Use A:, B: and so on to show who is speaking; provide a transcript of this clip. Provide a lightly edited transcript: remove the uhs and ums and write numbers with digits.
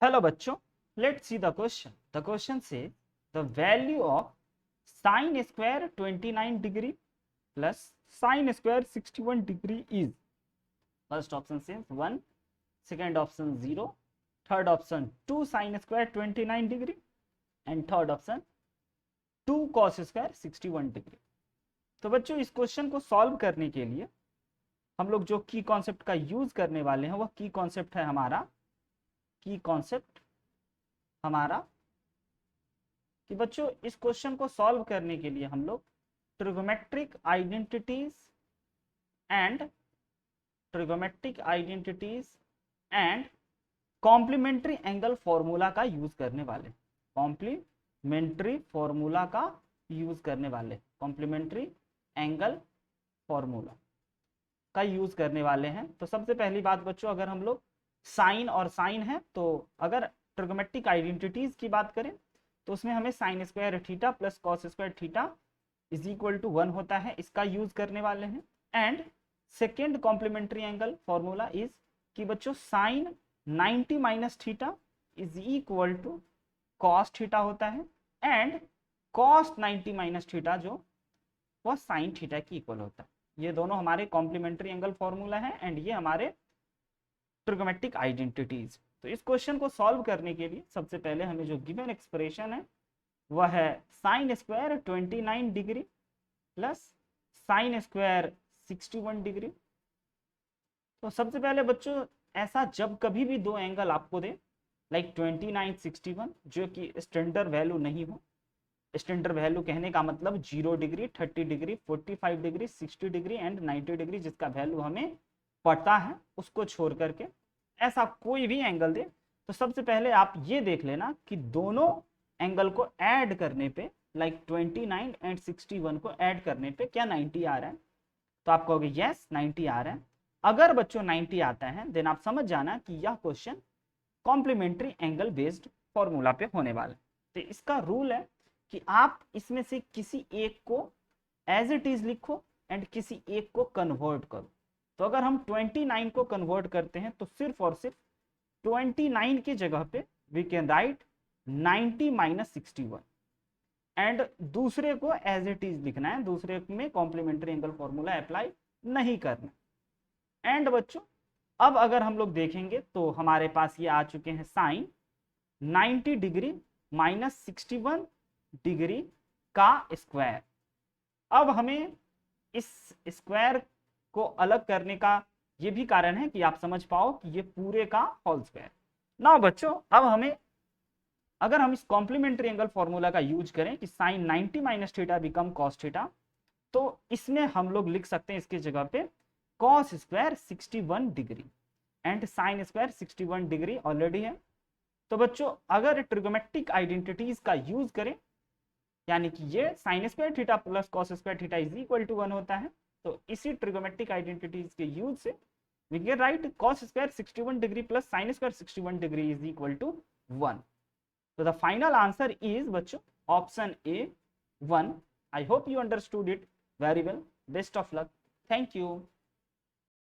A: Hello बच्चों, let's see the question. The question says the value of sin square 29 degree plus sin square 61 degree is. First option says 1, second option 0, third option 2 sin square 29 degree and third option 2 cos square 61 degree. तो बच्चों इस question को solve करने के लिए हम लोग जो की कॉन्सेप्ट का यूज करने वाले हैं वह की कॉन्सेप्ट है हमारा कि बच्चों इस क्वेश्चन को सॉल्व करने के लिए हम लोग trigonometric identities and complementary angle formula का यूज करने वाले कॉम्प्लीमेंट्री एंगल फॉर्मूला का यूज करने वाले हैं। तो सबसे पहली बात बच्चों, अगर हम लोग साइन और साइन है तो अगर ट्रिगोमेट्रिक आइडेंटिटीज की बात करें तो उसमें हमें sine square theta plus cos square theta is equal to 1 होता है, इसका यूज करने वाले हैं। And second complementary angle formula is कि बच्चों sine 90 minus theta is equal to cos theta होता है एंड कॉस 90 माइनस थीटा जो वह साइन थीटा की इक्वल होता है। ये दोनों हमारे कॉम्प्लीमेंट्री एंगल फॉर्मूला है एंड ये हमारे ट्रिगोमेट्रिक आइडेंटिटीज। तो इस क्वेश्चन को सॉल्व करने के लिए सबसे पहले हमें जो गिवन एक्सप्रेशन है वह है sine square 29 degree plus sine square 61 degree. तो सबसे पहले बच्चों ऐसा जब कभी भी दो एंगल आपको दे लाइक 29 61 जो कि स्टैंडर्ड वैल्यू नहीं हो, स्टैंडर्ड वैल्यू कहने का मतलब 0 degree 30 degree 45 degree 60 degree and 90 degree जिसका वैल्यू हमें पता है उसको छोड़ करके ऐसा कोई भी एंगल दे तो सबसे पहले आप ये देख लेना कि दोनों एंगल को ऐड करने पे लाइक 29 एंड 61 को ऐड करने पे क्या 90 आ रहा है। तो आप कहोगे यस 90 आ रहा है। अगर बच्चों 90 आता है देन आप समझ जाना कि यह question complementary angle based formula पे होने वाला है। तो इसका रूल है कि आप इसमें से किसी एक को एज इट इज लिखो एंड किसी एक को कन्वर्ट करो। तो अगर हम 29 को कन्वर्ट करते हैं तो सिर्फ और सिर्फ 29 की जगह पे we can write 90 minus 61 and दूसरे को एज इट इज लिखना है, दूसरे में कॉम्प्लीमेंट्री एंगल फॉर्मूला अप्लाई नहीं करना। एंड बच्चों अब अगर हम लोग देखेंगे तो हमारे पास ये आ चुके हैं साइन 90 डिग्री माइनस 61 डिग्री का स्क्वायर। अब हमें इस स्क्वायर को अलग करने का ये भी कारण है कि आप समझ पाओ कि ये पूरे का होल स्क्वायर। ना बच्चों अब हमें अगर हम इस कॉम्प्लीमेंट्री एंगल फॉर्मूला का यूज करें कि sine 90 minus theta become cos theta तो इसमें हम लोग लिख सकते हैं इसकी जगह पे cos square 61 degree and sine square 61 degree already है। तो बच्चों अगर ट्रिगोमेट्रिक आइडेंटिटीज का यूज करें यानी कि ये sine square theta plus cos square theta is equal to 1 होता है। तो इसी ट्रिगोमेट्रिक आइडेंटिटीज के यूज से we can write cos square 61 degree plus sin square 61 degree is equal to 1। तो द फाइनल आंसर इज बच्चों option A 1। I hope you understood it very well. Best of luck. Thank you.